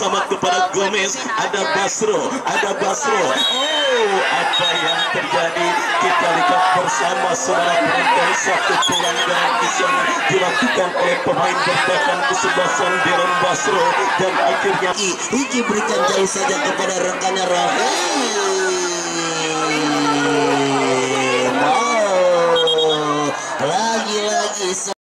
sama kepada Gomez, ada Basro. Oh, apa yang terjadi? Kita lihat bersama saudara penonton, satu pelanggaran di sana dilakukan oleh pemain bertahan kesebelasan Darren Basro, dan akhirnya Iki berikan jauh saja kepada rekannya Rahim. Lagi-lagi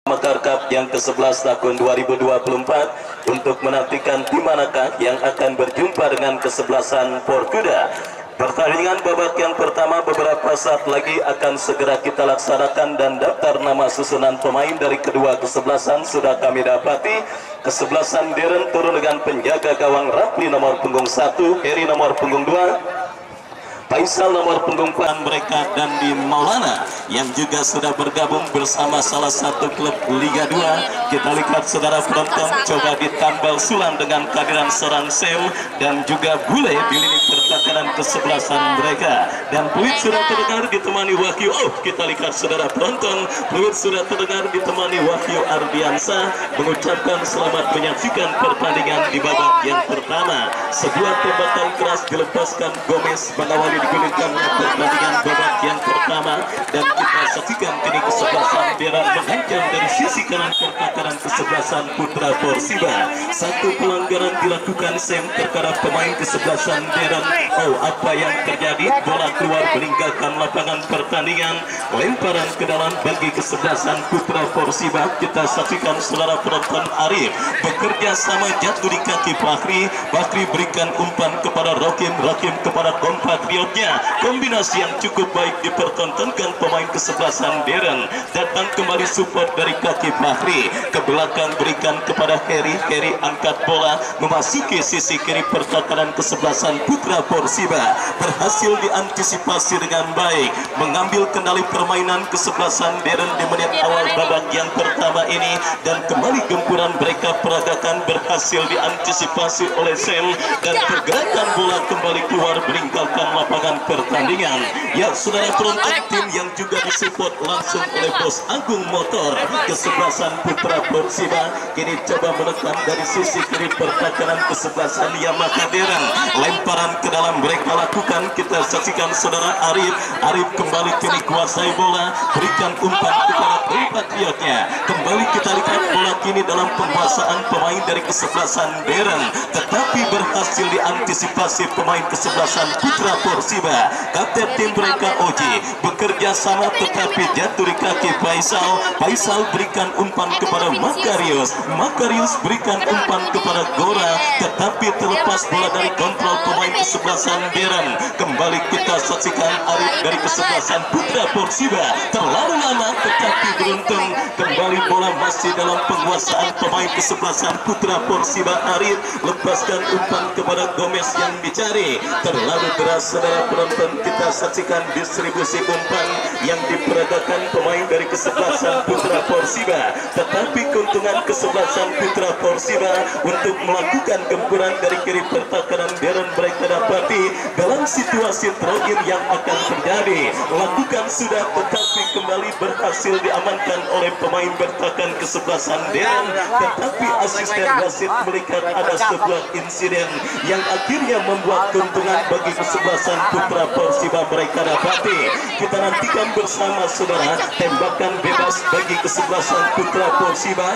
Mekar Cup yang ke-11 tahun 2024 untuk menantikan tim manakah yang akan berjumpa dengan kesebelasan Porkuda. Pertandingan babak yang pertama beberapa saat lagi akan segera kita laksanakan, dan daftar nama susunan pemain dari kedua kesebelasan sudah kami dapati. Kesebelasan Darren turun dengan penjaga gawang Rapli nomor punggung 1, Heri nomor punggung 2, Faisal nomor punggung 4 mereka, dan di Maulana yang juga sudah bergabung bersama salah satu klub Liga 2. Kita lihat saudara penonton, coba ditambal sulam dengan kehadiran seorang Sem dan juga Bule di lini pertahanan kesebelasan mereka, dan Pluit sudah terdengar ditemani Wahyu. Oh, kita lihat saudara penonton, Pluit sudah terdengar ditemani Wahyu Ardiansa mengucapkan selamat menyaksikan pertandingan di babak yang pertama. Sebuah tembakan keras dilepaskan Gomez mengawali digulirkannya pertandingan babak yang pertama, dan kita saksikan kini kesebelasan Darren menghancam dari sisi kanan pertahanan kesebelasan Putra Porsiba. Satu pelanggaran dilakukan Sam terhadap pemain kesebelasan Darren. Oh, apa yang terjadi? Bola keluar meninggalkan lapangan pertandingan, lemparan ke dalam bagi kesebelasan Putra Porsiba. Kita saksikan saudara penonton, Arif bekerja sama jatuh di kaki Bakri berikan umpan kepada Rokim kepada kompatriotnya. Kombinasi yang cukup baik dipertontonkan pemain kesebelasan Darren. Datang kembali support dari kaki Bakri ke belakang, berikan kepada Heri angkat bola memasuki sisi kiri pertahanan kesebelasan Putra Porsiba. Berhasil diantisipasi dengan baik, mengambil kendali permainan kesebelasan Darren di menit awal babak yang pertama ini, dan kembali gempuran mereka peragakan berhasil diantisipasi oleh Sam, dan pergerakan bola kembali keluar meninggalkan lapangan pertandingan. Ya saudara penonton, tim yang juga disupport langsung oleh Bos Agung Motor kesebelasan Putra Porsiba kini coba menekan dari sisi kiri pertahanan kesebelasan Yamaha Darren. Lemparan ke dalam mereka lakukan, kita saksikan saudara Arif kembali kini kuasai bola, berikan umpan kepada kompatriotnya. Kembali kita lihat bola kini dalam penguasaan pemain dari kesebelasan Darren, tetapi berhasil diantisipasi pemain kesebelasan Putra Porsiba. Kapten tim mereka Oji bekerja sama tetapi jatuh di kaki Faisal berikan umpan kepada Makarius berikan umpan kepada Gora, tetapi terlepas bola dari kontrol pemain kesebelasan Darren. Kembali kita saksikan Arif dari kesebelasan Putra Porsiba, terlalu lama tetapi beruntung. Kembali bola masih dalam penguasaan pemain kesebelasan Putra Porsiba. Arif lepaskan umpan kepada Gomez yang dicari, terlalu deras saudara penonton. Kita saksikan distribusi umpan yang diperagakan pemain dari kesebelasan Putra Porsiba, tetapi keuntungan kesebelasan Putra Porsiba untuk melakukan gempuran dari kiri pertahanan Darren mereka dapati dalam situasi terakhir yang akan terjadi. Lakukan sudah tetapi kembali berhasil diamankan oleh pemain bertahan kesebelasan Darren, tetapi asisten wasit melihat ada sebuah insiden yang akhirnya membuat keuntungan bagi kesebelasan Putra Porsiba mereka dapati. Kita nantikan bersama saudara tembakan bebas bagi kesebelasan Putra Porsiba.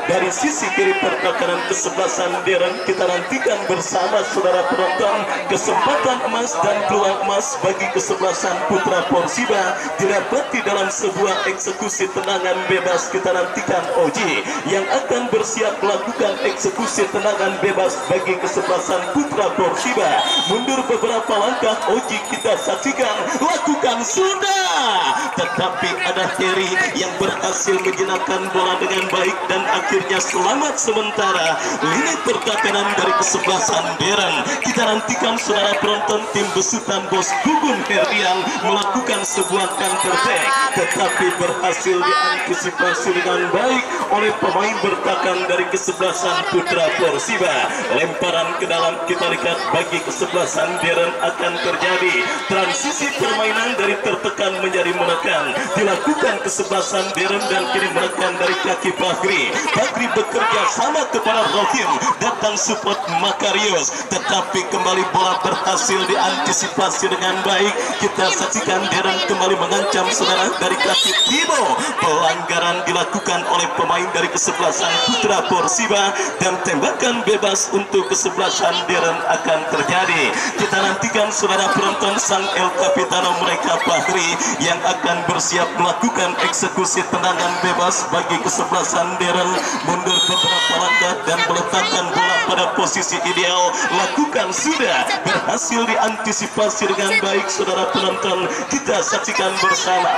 dari sisi kiri pertakaran kesebelasan Deren. Kita nantikan bersama saudara penonton kesempatan emas dan peluang emas bagi kesebelasan Putra Porsiba didapati dalam sebuah eksekusi tendangan bebas. Kita nantikan Oji yang akan bersiap melakukan eksekusi tendangan bebas bagi kesebelasan Putra Porsiba. Mundur beberapa langkah, Oji kita saksikan lakukan sudah, tetapi ada Terry yang berhasil menjenakkan bola dengan baik dan akhirnya selamat sementara lini pertahanan dari kesebelasan Deren. Kita nantikan saudara penonton tim besutan Bos Gugun Herdian melakukan sebuah counter back, tetapi berhasil diantisipasi dengan baik oleh pemain bertahan dari kesebelasan Putra Porsiba. Lemparan ke dalam kita lihat bagi kesebelasan Deren akan terjadi transisi permainan dari tertekan menjadi menekan dilakukan kesebelasan Deren dan kini menekan dari kaki Bakri. Bakri bekerja sama kepada Rohim, datang support Makarius, tetapi kembali bola berhasil diantisipasi dengan baik. Kita saksikan Deren kembali mengancam saudara dari kaki Timo. Pelanggaran dilakukan oleh pemain dari kesebelasan Putra Porsiba dan tembakan bebas untuk kesebelasan Deren akan terjadi. Kita nantikan saudara penonton sang El Capitano mereka Bakri yang akan bersiap melakukan eksekusi tendangan bebas bagi kesebelasan Deren. Mundur beberapa langkah dan meletakkan bola pada posisi ideal. Lakukan sudah, berhasil diantisipasi dengan baik saudara penonton. Kita saksikan bersama.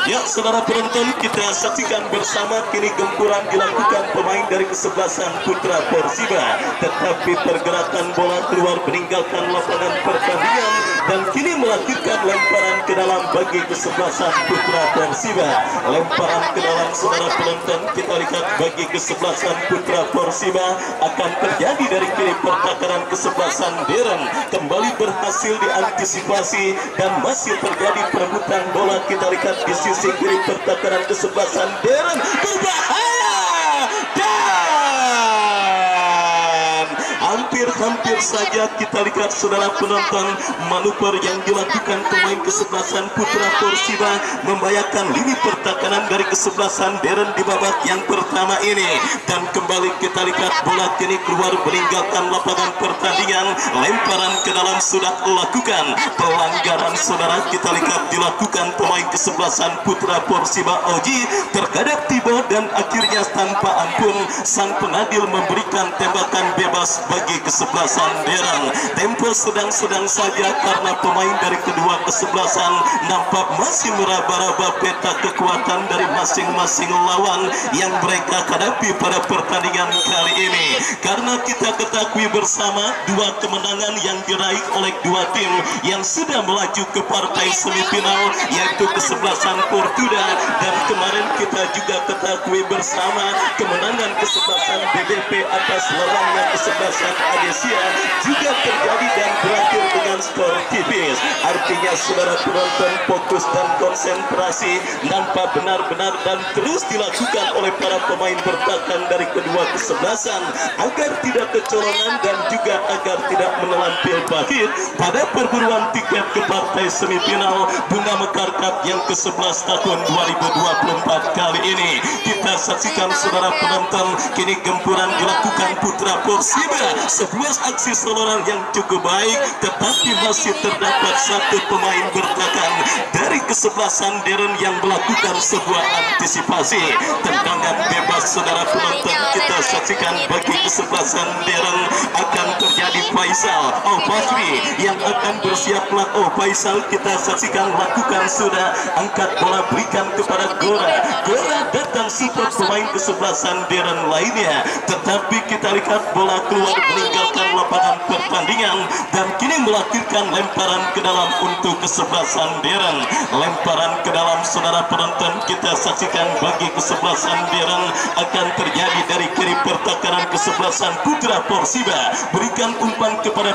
Ya saudara penonton, kita saksikan bersama kini gempuran dilakukan pemain dari kesebelasan Putra Porsiba, tetapi pergerakan bola keluar meninggalkan lapangan pertandingan dan kini melahirkan lemparan ke dalam bagi kesebelasan Putra Porsiba. Lemparan ke dalam saudara penonton kita lihat bagi kesebelasan Putra Porsiba akan terjadi dari kiri pertahanan kesebelasan Deren. Kembali berhasil diantisipasi dan masih terjadi perebutan bola. Kita lihat di sisi kiri pertahanan kesebelasan Deren berbahaya dan hampir saja kita lihat saudara penonton manuver yang dilakukan pemain kesebelasan Putra Porsiba membahayakan lini pertahanan dari kesebelasan Deren di babak yang pertama ini. Dan kembali kita lihat bola kini keluar meninggalkan lapangan pertandingan. Lemparan ke dalam sudah dilakukan. Pelanggaran saudara kita lihat dilakukan pemain kesebelasan Putra Porsiba Oji terhadap Tibo dan akhirnya tanpa ampun sang pengadil memberikan tembakan bebas bagi kesebelasan Deren. Tempo sedang-sedang saja karena pemain dari kedua kesebelasan nampak masih meraba-raba peta kekuatan dari masing-masing lawan yang mereka hadapi pada pertandingan kali ini. Karena kita ketahui bersama dua kemenangan yang diraih oleh dua tim yang sudah melaju ke partai semifinal, yaitu kesebelasan Portuda, dan kemarin kita juga ketahui bersama kemenangan kesebelasan BDP atas lawannya kesebelasan Adesia juga terjadi dan berakhir dengan skor tipis. Artinya saudara penonton fokus dan konsentrasi nampak benar-benar dan terus dilakukan oleh para pemain bertahan dari kedua kesebelasan agar tidak kecolongan dan juga agar tidak menelan pil pahit pada perburuan tiket ke partai semifinal Bunga Mekar Cup yang ke-11 tahun 2024 kali ini. Kita saksikan saudara penonton kini gempuran dilakukan Putra Porsiba, sebuah aksi seloran yang cukup baik, tetapi masih terdapat satu pemain bertahan dari kesebelasan Deren yang melakukan sebuah antisipasi tendangan bebas. Saudara penonton kita saksikan bagi kesebelasan Deren akan terjadi Faisal Bakri yang akan bersiap melakukan Faisal kita saksikan lakukan sudah, angkat bola berikan kepada Gora datang support pemain kesebelasan Deren lainnya, tetapi kita lihat bola keluar meninggalkan lapangan pertandingan dan kini melahirkan lemparan ke dalam untuk kesebelasan Deren. Lemparan ke dalam saudara penonton kita saksikan bagi kesebelasan Deren akan terjadi dari kiri pertahanan kesebelasan Putra Porsiba, berikan umpan Darman kepada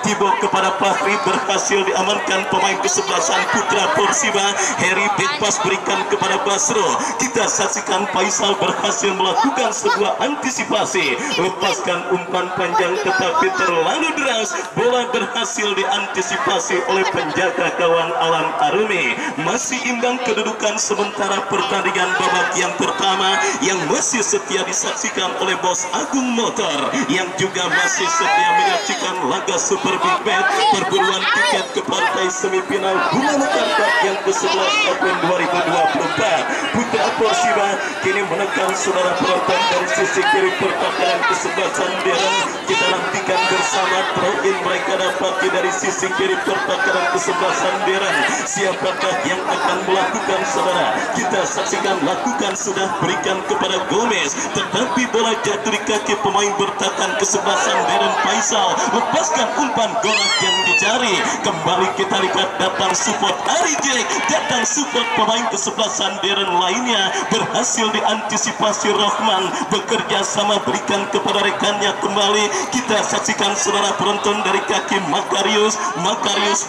Tibo kepada Fahri, berhasil diamankan pemain kesebelasan Putra Persiba. Heri Bekpas berikan kepada Basro. Kita saksikan Faisal berhasil melakukan sebuah antisipasi, lepaskan umpan panjang tetapi terlalu deras. Bola berhasil diantisipasi oleh penjaga gawang Alam Arumi. Masih imbang kedudukan sementara pertandingan babak yang pertama yang masih setia disaksikan oleh Bos Agung Motor, yang juga masih setia menyaksikan laga Super Big Bet perburuan tiket ke partai semifinal Bunga Mekar Cup yang ke-11 tahun 2024. Putra Persiba kini menekan saudara penonton dari sisi kiri pertahanan kesebelasan Deren. Kita nantikan bersama throw-in mereka dapati dari sisi kiri pertahanan kesebelasan Deren. Siapakah yang akan melakukan saudara? Kita saksikan, lakukan sudah, berikan kepada Gomez, tetapi bola jatuh di kaki pemain bertahan kesebelasan Deren. Faisal lepaskan umpan gol yang dicari. Kembali kita lihat datang support Ari Jack, datang support pemain kesebelasan Deren lainnya. Berhasil diantisipasi Rahman, bekerja sama berikan kepada rekannya kembali. Kita saksikan saudara penonton dari kaki Makarius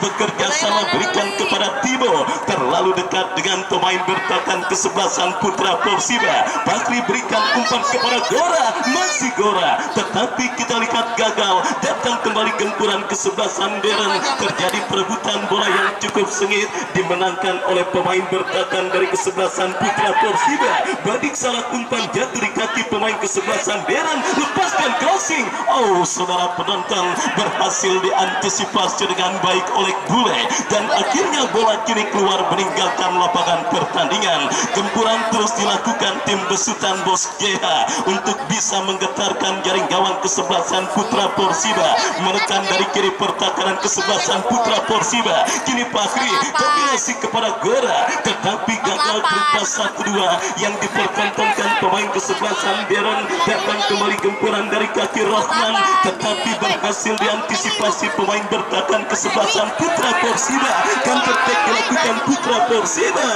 bekerja sama berikan kepada Tibo, terlalu dekat dengan pemain bertahan kesebelasan Putra Persiba. Bakri berikan umpan kepada Gora, masih Gora, tetapi kita lihat gagal. Datang kembali gempuran kesebelasan Deren, terjadi perebutan bola yang cukup sengit, dimenangkan oleh pemain bertahan dari kesebelasan Putra Persiba. Badik salah umpan jatuh di kaki pemain kesebelasan Deren, lepaskan crossing. Oh saudara penonton, berhasil diantisipasi dengan baik oleh Bule, dan akhirnya bola kini keluar meninggalkan lapangan pertandingan. Gempuran terus dilakukan tim besutan Bos GH untuk bisa menggetarkan jaring gawang kesebelasan Putra Persiba. Menekan dari kiri pertahanan kesebelasan Putra Persiba. Kini Fakri kombinasi kepada Gora, tetapi gagal berupa 1-2 yang dipertontonkan pemain kesebelasan Deren. Datang kembali gempuran dari kaki Rahman, tetapi berhasil diantisipasi pemain bertahan kesebelasan Putra Persiba. Counter attack dilakukan Putra Persiba.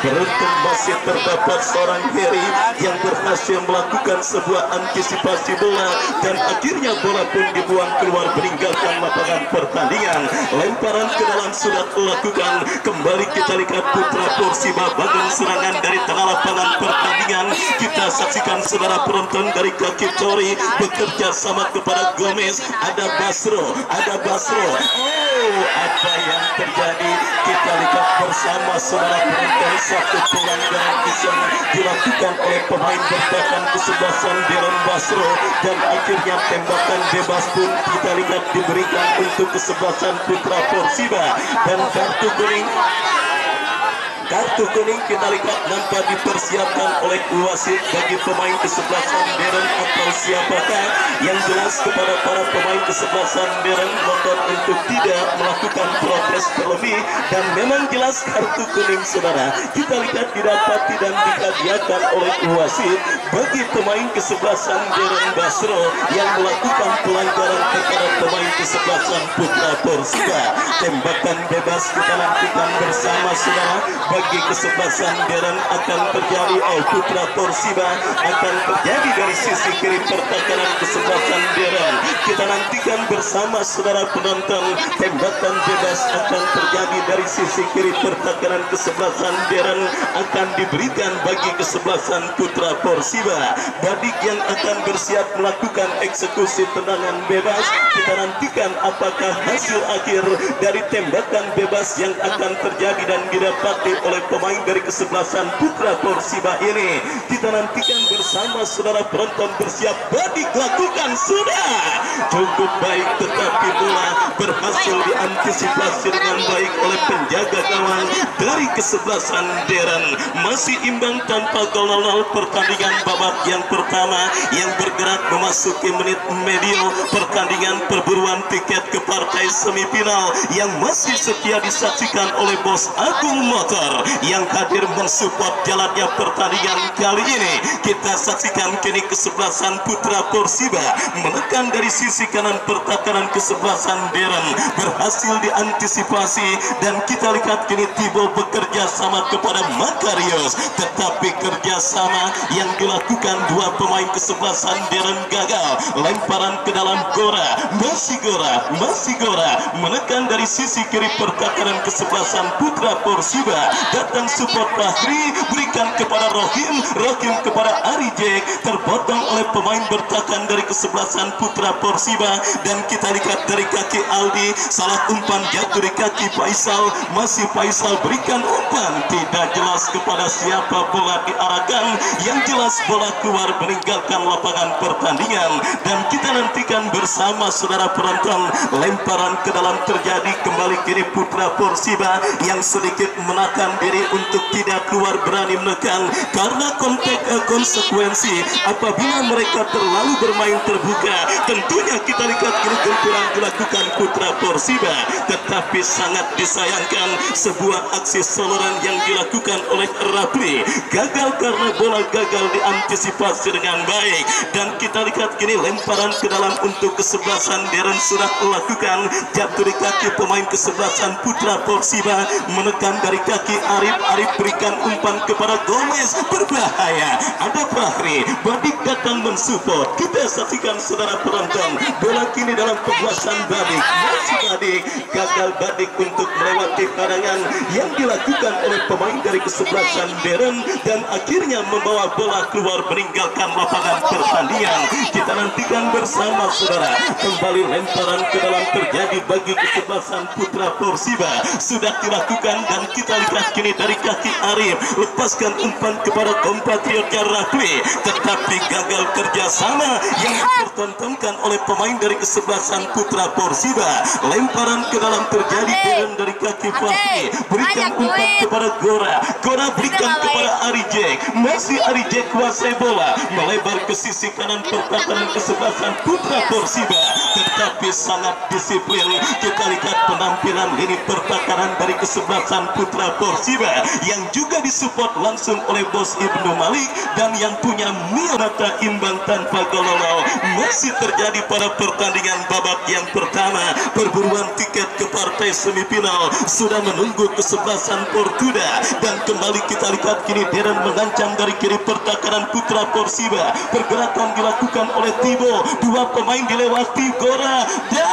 Beruntung masih terdapat seorang Heri yang berhasil melakukan sebuah antisipasi bola, dan akhirnya bola pun dibuang keluar meninggalkan lapangan pertandingan. Lemparan ke dalam sudah dilakukan. Kembali kita lihat Putra Persiba bangun serangan dari tengah lapangan pertandingan. Kita saksikan saudara penonton dari kaki Tori bekerja sama kepada Gomez. Ada Basro. Oh, apa yang terjadi? Kita lihat bersama saudara penonton, satu pelanggaran yang dilakukan oleh pemain bertahan kesebelasan Deren Basro, dan akhirnya tembakan bebas pun kita lihat diberikan untuk kesebelasan Putra Persiba, dan kartu kuning kita lihat nampak dipersiapkan oleh wasit bagi pemain kesebelasan Deren. Atau siapakah? Yang jelas kepada para pemain kesebelasan Deren ngotot untuk tidak melakukan protes terlebih, dan memang jelas kartu kuning saudara kita lihat didapati dan dihadiahkan oleh wasit bagi pemain kesebelasan Deren Basro yang melakukan pelanggaran kepada pemain kesebelasan Putra Persiba. Tembakan bebas kita nantikan bersama saudara bagi kesebelasan Deren akan terjadi. Putra Persiba akan terjadi dari sisi kiri pertahanan kesebelasan Deren. Kita nantikan bersama saudara penonton, tembakan bebas akan terjadi dari sisi kiri pertahanan kesebelasan Deren akan diberikan bagi kesebelasan Putra Persiba. Badik yang akan bersiap melakukan eksekusi tendangan bebas. Kita nantikan apakah hasil akhir dari tembakan bebas yang akan terjadi dan didapati oleh pemain dari kesebelasan Putra Persiba ini. Kita nantikan bersama saudara penonton. Bersiap, Badik lakukan sudah cukup baik, tetapi bola berhasil diantisipasi dengan baik oleh penjaga gawang dari kesebelasan Deren. Masih imbang tanpa gol 0 pertandingan babak yang pertama yang bergerak memasuki menit medio pertandingan perburuan tiket ke partai semifinal yang masih setia disaksikan oleh Bos Agung Motor yang hadir mensupport jalannya pertandingan kali ini. Kita saksikan kini kesebelasan Putra Persiba menekan dari sisi kanan pertahanan kesebelasan Deren, berhasil diantisipasi, dan kita lihat kini Tibo bekerja sama kepada Makarius, tetapi kerjasama yang dilakukan dilakukan dua pemain kesebelasan Deren gagal. Lemparan ke dalam Gora, masih Gora menekan dari sisi kiri pertahanan kesebelasan Putra Porsiba. Datang support Fahri, berikan kepada Rohim kepada Arijek, terpotong oleh pemain bertahan dari kesebelasan Putra Porsiba. Dan kita lihat dari kaki Aldi, salah umpan jatuh di kaki Faisal. Masih Faisal berikan umpan, tidak jelas kepada siapa bola diarahkan. Yang jelas bola keluar meninggalkan lapangan pertandingan. Dan kita nantikan bersama saudara penonton, lemparan ke dalam terjadi kembali kiri Putra Porsiba yang sedikit menahan diri untuk tidak keluar berani menekan karena konsekuensi apabila mereka terlalu bermain terbuka. Tentunya kita lihat kini gempuran dilakukan Putra Porsiba, tetapi sangat disayangkan sebuah aksi soloran yang dilakukan oleh Rapli gagal karena bola gagal diantisipasi dengan baik. Dan kita lihat kini lemparan ke dalam untuk kesebelasan Deren sudah melakukan, jatuh di kaki pemain kesebelasan Putra Porsiba, menekan dari kaki Arif berikan umpan kepada Gomez, berbahaya. Ada Fahri, Badik datang mensupport. Kita saksikan saudara penonton, bola kini dalam penguasaan Badik, masih Badik, gagal Badik untuk melewati karangan yang dilakukan oleh pemain dari kesebelasan Deren dan akhirnya membawa bola keluar meninggalkan lapangan pertandingan. Kita nantikan bersama saudara, kembali lemparan ke dalam terjadi bagi kesebelasan Putra Porsiba sudah dilakukan. Dan kita lihat kini dari kaki Arif, lepaskan umpan kepada kompatriotnya Rapli, tetapi gagal kerjasama yang dipertontonkan oleh pemain dari kesebelasan Putra Porsiba. Lemparan ke dalam terjadi Deren dari kaki Fahri, berikan umpan kepada Gora berikan kepada Arijek, masih Arijek kuasai bola, melebar ke sisi kanan pertahanan kesebelasan Putra Porsiba, tetapi sangat disiplin. Kita lihat penampilan lini pertahanan dari kesebelasan Putra Porsiba yang juga disupport langsung oleh Bos Ibnu Malik dan yang punya mata imbang tanpa gololo. Masih terjadi pada pertandingan babak yang pertama. Perburuan tiket ke partai semifinal sudah menunggu kesebelasan Portuda. Dan kembali kita lihat kini Deren mengancam dari kiri pertahanan Putra Porsiba. Pergerakan dilakukan oleh Tibo, dua pemain dilewati Gora dan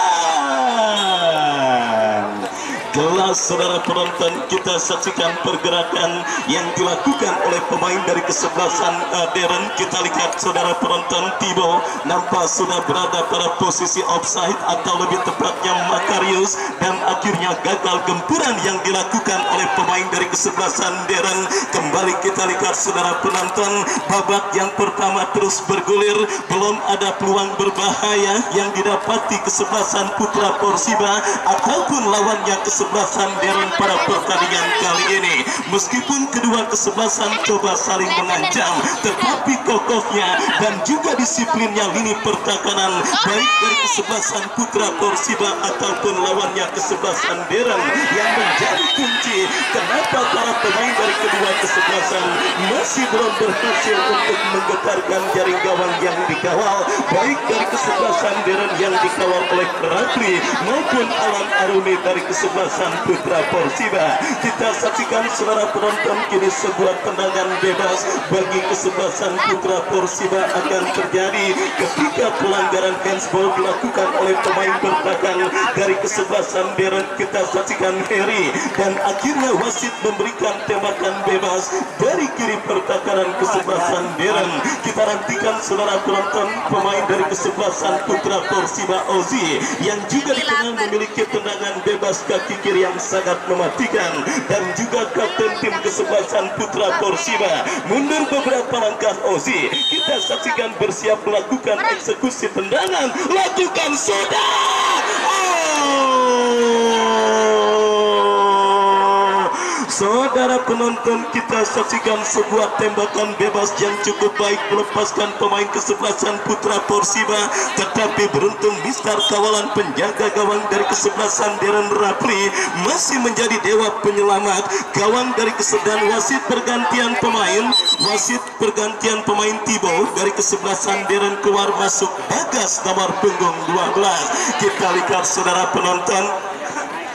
jelas saudara penonton, kita saksikan pergerakan yang dilakukan oleh pemain dari kesebelasan Deren. Kita lihat saudara penonton, Tibo nampak sudah berada pada posisi offside atau lebih tepatnya Makarius, dan akhirnya gagal gempuran yang dilakukan oleh pemain dari kesebelasan Deren. Kembali kita lihat saudara penonton, babak yang pertama terus bergulir, belum ada peluang berbahaya yang didapati kesebelasan Putra Porsiba ataupun lawannya kesebelasan Deren pada pertandingan kali ini. Meskipun kedua kesebelasan coba saling mengancam, tetapi kokohnya dan juga disiplinnya lini pertahanan baik dari kesebelasan Putra Porsiba ataupun lawannya kesebelasan Deren yang menjadi kunci kenapa para pemain dari kedua kesebelasan masih belum berhasil untuk menggetarkan jaring gawang yang dikawal, baik dari kesebelasan Deren yang dikawal oleh Rapli maupun Alam Arumi dari kesebelasan Putra Porsiba. Kita saksikan saudara penonton, kini sebuah tendangan bebas bagi kesebelasan Putra Porsiba akan terjadi ketika pelanggaran handsball dilakukan oleh pemain bertahan dari kesebelasan Deren. Kita saksikan Heri dan akhirnya wasit memberikan tembakan bebas dari kiri pertahanan kesebelasan Deren. Kita nantikan saudara penonton, pemain dari kesebelasan Putra Porsiba Ozi yang juga dikenal memiliki tendangan bebas kaki kiri yang sangat mematikan, dan juga kapten tim kesebelasan Putra Porsiba mundur beberapa langkah. Ozi kita saksikan bersiap melakukan eksekusi tendangan, lakukan sudah. Saudara penonton, kita saksikan sebuah tembakan bebas yang cukup baik melepaskan pemain kesebelasan Putra Porsiba, tetapi beruntung Mister kawalan penjaga gawang dari kesebelasan Deren Rapli masih menjadi dewa penyelamat. Gawang dari kesebelasan wasit pergantian pemain Tibo dari kesebelasan Deren keluar masuk Bagas nomor punggung 12. Kita lihat saudara penonton,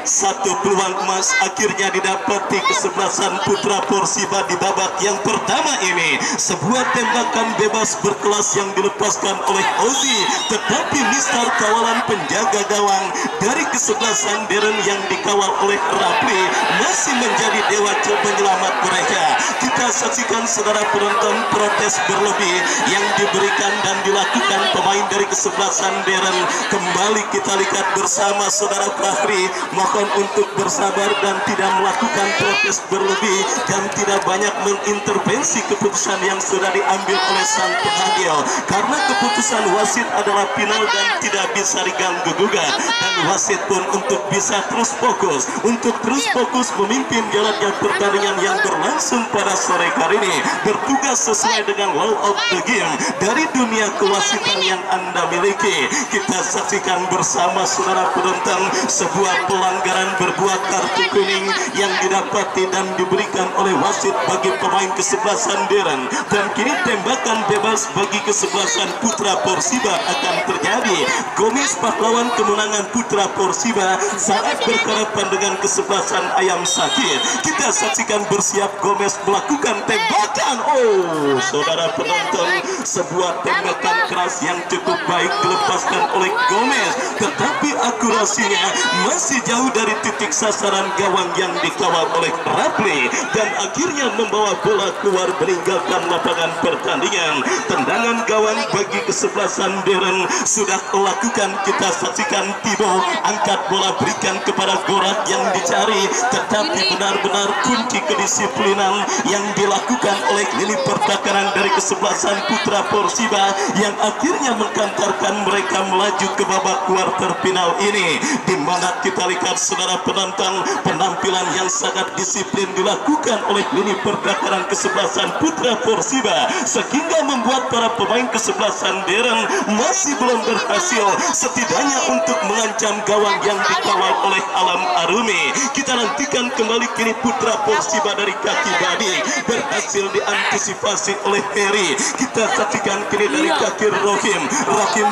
satu peluang emas akhirnya didapati kesebelasan Putra Porsiba di babak yang pertama ini. Sebuah tembakan bebas berkelas yang dilepaskan oleh Ozi, tetapi Mister kawalan penjaga gawang dari kesebelasan Deren yang dikawal oleh Rapli masih menjadi dewa penyelamat mereka. Kita saksikan saudara penonton protes berlebih yang diberikan dan dilakukan pemain dari kesebelasan Deren. Kembali kita lihat bersama saudara Fahri, mohon untuk bersabar dan tidak melakukan protes berlebih dan tidak banyak mengintervensi keputusan yang sudah diambil oleh sang pengadil, karena keputusan wasit adalah final dan tidak bisa diganggu gugat, dan wasit pun untuk bisa terus fokus memimpin jalannya pertandingan yang berlangsung pada sore hari ini, bertugas sesuai dengan law of the game dari dunia kewasitan yang Anda miliki. Kita saksikan bersama saudara penonton sebuah pelanggaran berbuah kartu kuning yang didapati dan diberikan oleh wasit bagi pemain kesebelasan Deren, dan kini tembakan bebas bagi kesebelasan Putra Porsiba akan terjadi. Gomez pahlawan kemenangan Putra Porsiba saat berhadapan dengan kesebelasan Ayam Sakit. Kita saksikan bersiap Gomez melakukan tembakan. Oh, saudara penonton, sebuah tembakan keras yang cukup baik dilepaskan oleh Gomez, tetapi akurasinya masih jauh dari titik sasaran gawang yang dikawal oleh Rapli, dan akhirnya membawa bola keluar meninggalkan lapangan pertandingan. Tendangan gawang bagi kesebelasan Deren sudah lakukan. Kita saksikan Tibo angkat bola berikan kepada Gorat yang dicari, tetapi benar-benar kunci kedisiplinan yang dilakukan oleh lini pertahanan dari kesebelasan Putra Porsiba yang akhirnya mengkantarkan mereka melaju ke babak kuarter final ini, di mana kita lihat saudara penonton penampilan yang sangat disiplin dilakukan oleh lini pertahanan kesebelasan Putra Porsiba, sehingga membuat para pemain kesebelasan Deren masih belum berhasil setidaknya untuk mengancam gawang yang dikawal oleh Alam Arumi. Kita nantikan kembali kini Putra Porsiba dari kaki Badik berhasil diantisipasi oleh Heri. Kita saksikan kini dari kaki Rohim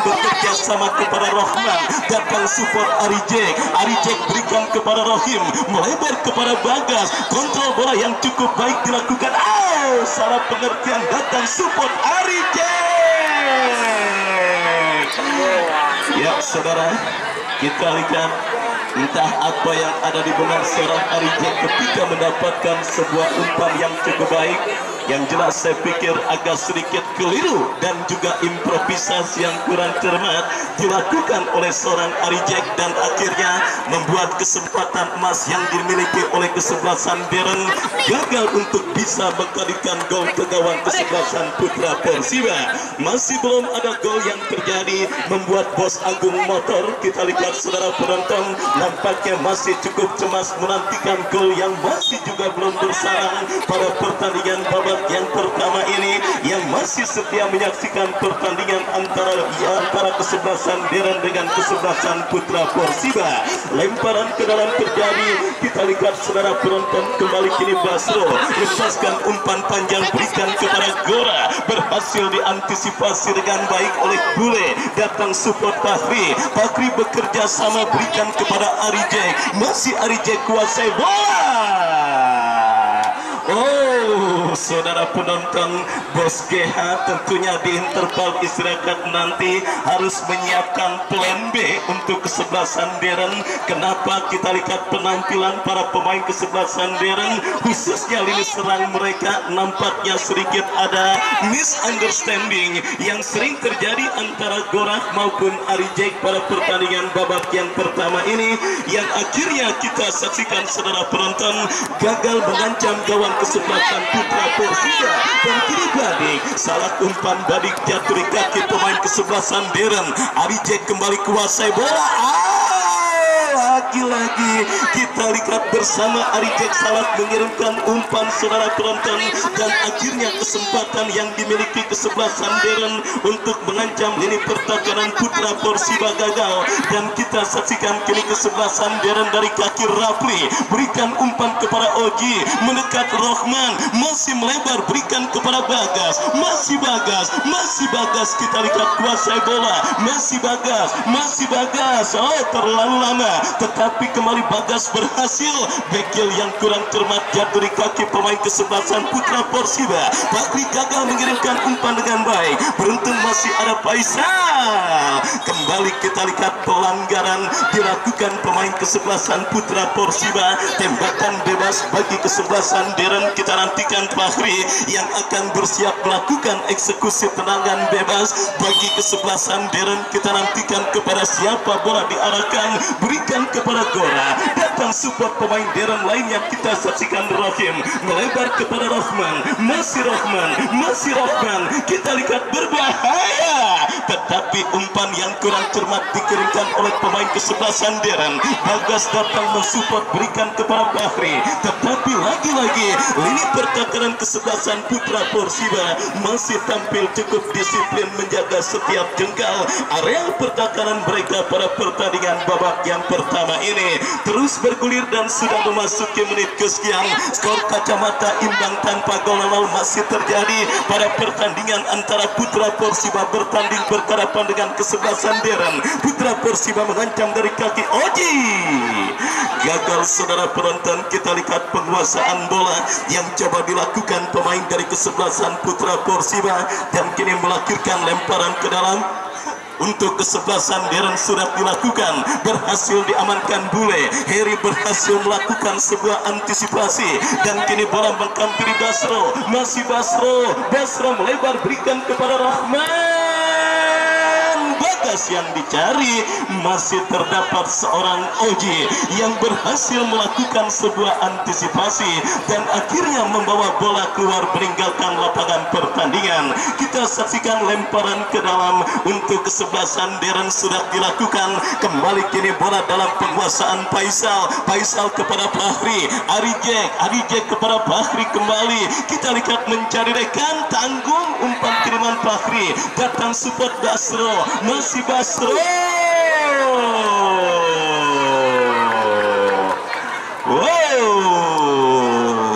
bekerja sama kepada Rohman, datang support Arijek berikan kepada Rohim, melebar kepada Bagas, kontrol bola yang cukup baik dilakukan. Salah pengertian, datang support Arijek. Ya saudara, kita lihat entah apa yang ada di benak seorang Arijek ketika mendapatkan sebuah umpan yang cukup baik. Yang jelas saya pikir agak sedikit keliru dan juga improvisasi yang kurang cermat dilakukan oleh seorang Arijek, dan akhirnya membuat kesempatan emas yang dimiliki oleh kesebelasan Deren gagal untuk bisa mengkalikan gol ke gawang kesebelasan Putra Porsiba. Masih belum ada gol yang terjadi, membuat Bos Agung Motor, kita lihat saudara penonton, nampaknya masih cukup cemas menantikan gol yang masih juga belum bersarang pada pertandingan babak yang pertama ini, yang masih setia menyaksikan pertandingan antara kesebelasan Deren dengan kesebelasan Putra Porsiba. Lemparan ke dalam terjadi, kita lihat saudara penonton kembali kini Basro lepaskan umpan panjang berikan kepada Gora, berhasil diantisipasi dengan baik oleh Bule, datang support Fahri bekerja sama berikan kepada Arijek, masih Arijek kuasai bola. Saudara penonton, Bos GH tentunya di interval istirahat nanti harus menyiapkan plan B untuk kesebelasan Deren. Kenapa? Kita lihat penampilan para pemain kesebelasan Deren, khususnya lini serang mereka, nampaknya sedikit ada misunderstanding yang sering terjadi antara Gorah maupun Arijek pada pertandingan babak yang pertama ini, yang akhirnya kita saksikan saudara penonton gagal mengancam gawang kesebelasan Putra Porsiba, dan kini Badik salah umpan Badik jatuh di kaki pemain kesebelasan Deren. Arijek kembali kuasai bola. Lagi-lagi kita lihat bersama Arijek salah mengirimkan umpan saudara penonton, dan akhirnya kesempatan yang dimiliki kesebelasan Deren untuk mengancam lini pertahanan Putra Porsiba gagal, dan kita saksikan kini kesebelasan Deren dari kaki Rapli berikan umpan kepada Oji, mendekat Rohman, masih melebar berikan kepada Bagas, masih Bagas kita lihat kuasai bola, masih Bagas, oh terlalu lama, tetapi tetapi kembali Bagas berhasil. Bekil yang kurang cermat jatuh di kaki pemain kesebelasan Putra Persiba. Bakri gagal mengirimkan umpan dengan baik. Beruntung masih ada Faisal. Kembali kita lihat pelanggaran dilakukan pemain kesebelasan Putra Persiba. Tembakan bebas bagi kesebelasan Deren. Kita nantikan Fahri yang akan bersiap melakukan eksekusi tendangan bebas bagi kesebelasan Deren. Kita nantikan kepada siapa bola diarahkan, berikan kepada Gora. Datang support pemain Deren lain yang kita saksikan. Rahim melebar kepada Rahman, masih Rahman. Kita lihat berbahaya, tetapi umpan yang kurang cermat dikirimkan oleh pemain kesebelasan Deren. Bagas datang mensupport, berikan kepada Fahri, tetapi lagi-lagi lini pertahanan kesebelasan Putra Persiba masih tampil cukup disiplin menjaga setiap jengkal area pertahanan mereka pada pertandingan babak yang pertama ini. Terus bergulir dan sudah memasuki menit kesekian. Skor kacamata imbang tanpa gol masih terjadi pada pertandingan antara Putra Persiba bertanding berhadapan dengan kesebelasan Deren. Putra Persiba mengancam dari kaki Oji. Gagal saudara penonton. Kita lihat penguasaan bola yang coba dilakukan pemain dari kesebelasan Putra Persiba dan kini melahirkan lemparan ke dalam. Untuk kesebelasan Deren sudah dilakukan, berhasil diamankan Bule. Heri berhasil melakukan sebuah antisipasi dan kini bola menghampiri Basro. Masih Basro melebar, berikan kepada Rahman. Bagas yang dicari, masih terdapat seorang Oji yang berhasil melakukan sebuah antisipasi dan akhirnya membawa bola keluar meninggalkan lapangan pertandingan. Kita saksikan lemparan ke dalam untuk kesebelasan Deren sudah dilakukan. Kembali kini bola dalam penguasaan Faisal kepada Fahri. Arijek kepada Fahri kembali. Kita lihat mencari rekan, tanggung umpan kiriman Fahri. Datang support Basro, masih Basro. Wow,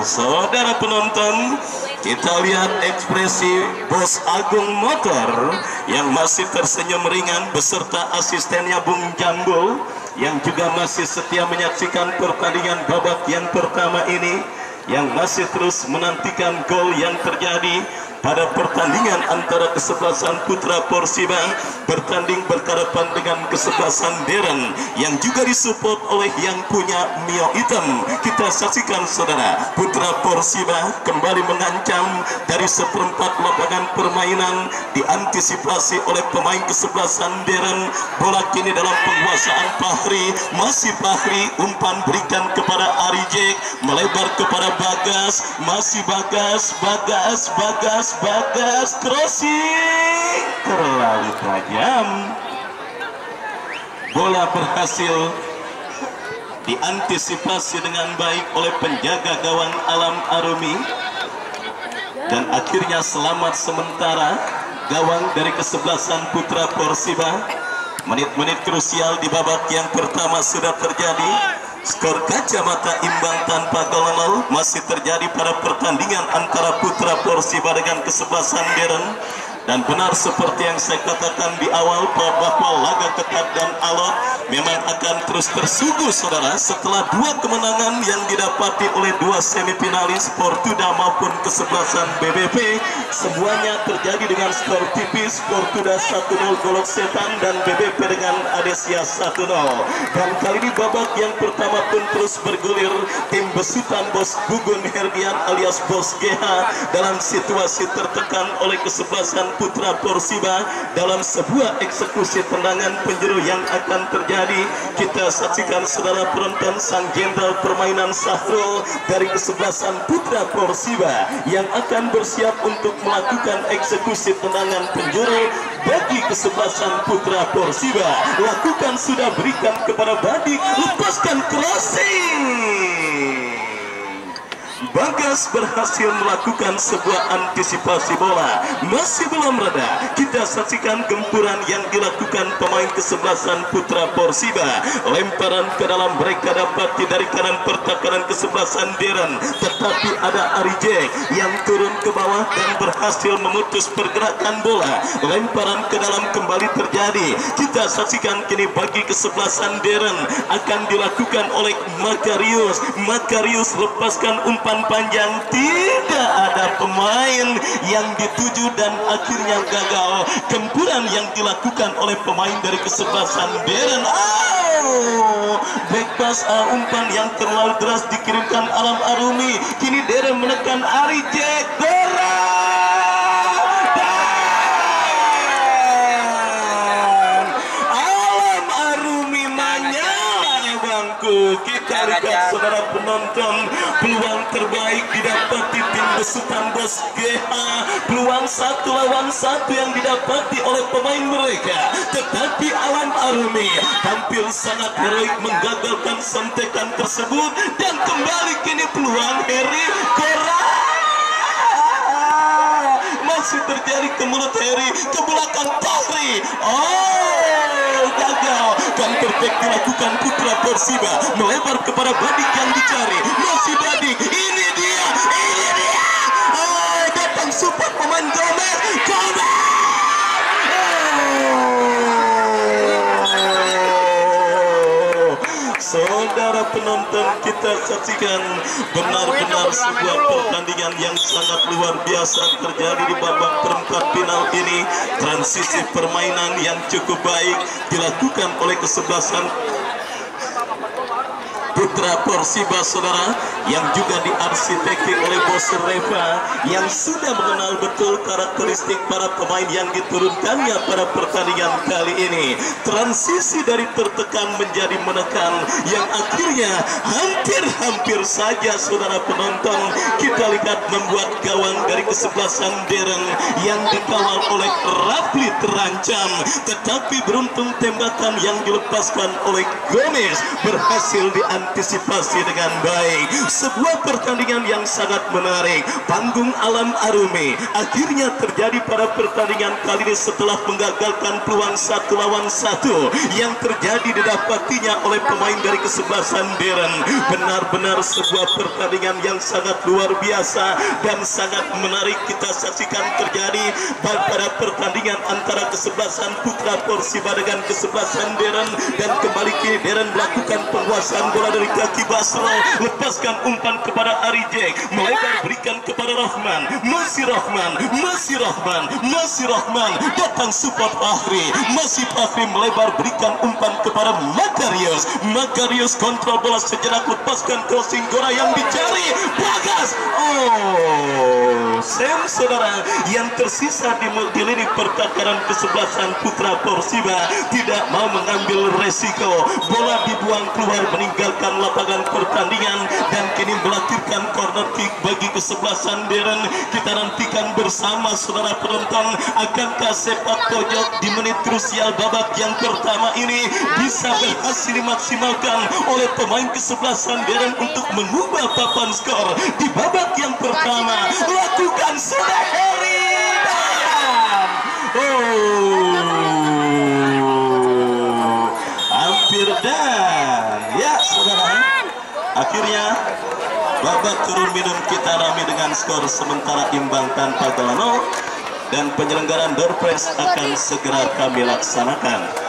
saudara penonton, kita lihat ekspresi Bos Agung Motor yang masih tersenyum ringan beserta asistennya Bung Jambul yang juga masih setia menyaksikan pertandingan babak yang pertama ini, yang masih terus menantikan gol yang terjadi pada pertandingan antara kesebelasan Putra Persiba bertanding berhadapan dengan kesebelasan Deren yang juga disupport oleh yang punya Mio Hitam. Kita saksikan saudara, Putra Persiba kembali mengancam dari seperempat lapangan permainan, diantisipasi oleh pemain kesebelasan Deren. Bola kini dalam penguasaan Fahri, masih Fahri, umpan berikan kepada Arijek, melebar kepada Bagas, masih Bagas, crossing terlalu tajam. Bola berhasil diantisipasi dengan baik oleh penjaga gawang Alam Arumi dan akhirnya selamat sementara gawang dari kesebelasan Putra Persiba. Menit-menit krusial di babak yang pertama sudah terjadi. Skor kacamata imbang tanpa gol masih terjadi pada pertandingan antara Putra Persiba dengan kesebelasan Deren. Dan benar seperti yang saya katakan di awal bahwa laga ketat dan alot memang akan terus tersuguh saudara setelah dua kemenangan yang didapati oleh dua semifinalis Portuda maupun kesebelasan BBP. Semuanya terjadi dengan skor tipis, Portuda 1-0 Golok Setan dan BBP dengan Adesia 1-0. Dan kali ini babak yang pertama pun terus bergulir. Tim besutan Bos Gugun Herdian alias Bos GH dalam situasi tertekan oleh kesebelasan Putra Persiba dalam sebuah eksekusi tendangan penjuru yang akan terjadi. Kita saksikan saudara penonton, sang jenderal permainan Sahrul dari kesebelasan Putra Persiba yang akan bersiap untuk melakukan eksekusi tendangan penjuru bagi kesebelasan Putra Persiba. Lakukan, sudah berikan kepada Badik, lepaskan crossing. Bagas berhasil melakukan sebuah antisipasi bola, masih belum reda. Kita kita saksikan gempuran yang dilakukan pemain kesebelasan Putra Persiba. Lemparan ke dalam mereka dapati dari kanan pertahanan kesebelasan Deren, tetapi ada Ari Jack yang turun ke bawah dan berhasil memutus pergerakan bola. Lemparan ke dalam kembali terjadi. Kita saksikan kini bagi kesebelasan Deren akan dilakukan oleh Makarius. Makarius lepaskan umpan panjang, tidak ada pemain yang dituju dan akhirnya gagal. Gempuran yang dilakukan oleh pemain dari kesebelasan Deren. Back pass umpan yang terlalu deras dikirimkan Alam Arumi. Kini Deren menekan Ari Jack. Kita lihat saudara penonton, peluang terbaik didapati tim besutan Bos GH. Peluang 1 lawan 1 yang didapati oleh pemain mereka, tetapi Alam Arumi tampil sangat heroik menggagalkan sentekan tersebut. Dan kembali kini peluang Heri Kora masih terjadi ke mulut Heri, ke belakang Tahri. Gagal. Dan perfect dilakukan Putra Persiba, melebar kepada Badik yang dicari. Masih Badik, ini dia. Datang support pemain Gomez. Saudara penonton, kita saksikan benar-benar sebuah pertandingan yang sangat luar biasa terjadi di babak perempat final ini. Transisi permainan yang cukup baik dilakukan oleh kesebelasan Putra Persiba, saudara, yang juga diarsiteki oleh Bos Reva, yang sudah mengenal betul karakteristik para pemain yang diturunkannya pada pertandingan kali ini. Transisi dari tertekan menjadi menekan, yang akhirnya hampir saja saudara penonton kita lihat membuat gawang dari kesebelasan Deren yang dikawal oleh Rafli terancam, tetapi beruntung tembakan yang dilepaskan oleh Gomez berhasil diantisipasi dengan baik. Sebuah pertandingan yang sangat menarik. Panggung Alam Arumi akhirnya terjadi pada pertandingan kali ini setelah menggagalkan peluang 1 lawan 1 yang terjadi didapatinya oleh pemain dari kesebelasan Deren. Benar-benar sebuah pertandingan yang sangat luar biasa dan sangat menarik kita saksikan terjadi pada pertandingan antara kesebelasan Putra Persiba dengan kesebelasan Deren. Dan kembali kini Deren melakukan penguasaan bola dari kaki Basro, lepaskan umpan kepada Ari Jack, melebar berikan kepada Rahman. Masih Rahman, datang support Fahri. Masih Fahri melebar berikan umpan kepada Makarius kontrol bola sejenak, lepaskan crossing Gora yang dicari Bagas. Sam, saudara, yang tersisa di lini pertahanan kesebelasan Putra Persiba tidak mau mengambil resiko. Bola dibuang keluar meninggalkan lapangan pertandingan dan kini melahirkan corner kick bagi kesebelasan Deren. Kita nantikan bersama saudara penonton, akankah sepak pojok di menit krusial babak yang pertama ini bisa berhasil dimaksimalkan oleh pemain kesebelasan Deren untuk mengubah papan skor di babak yang pertama. Lakukan sudah Heri hampir dan ya saudara, akhirnya babak turun minum kita rame dengan skor sementara imbang tanpa gol, dan penyelenggaraan door prize akan segera kami laksanakan.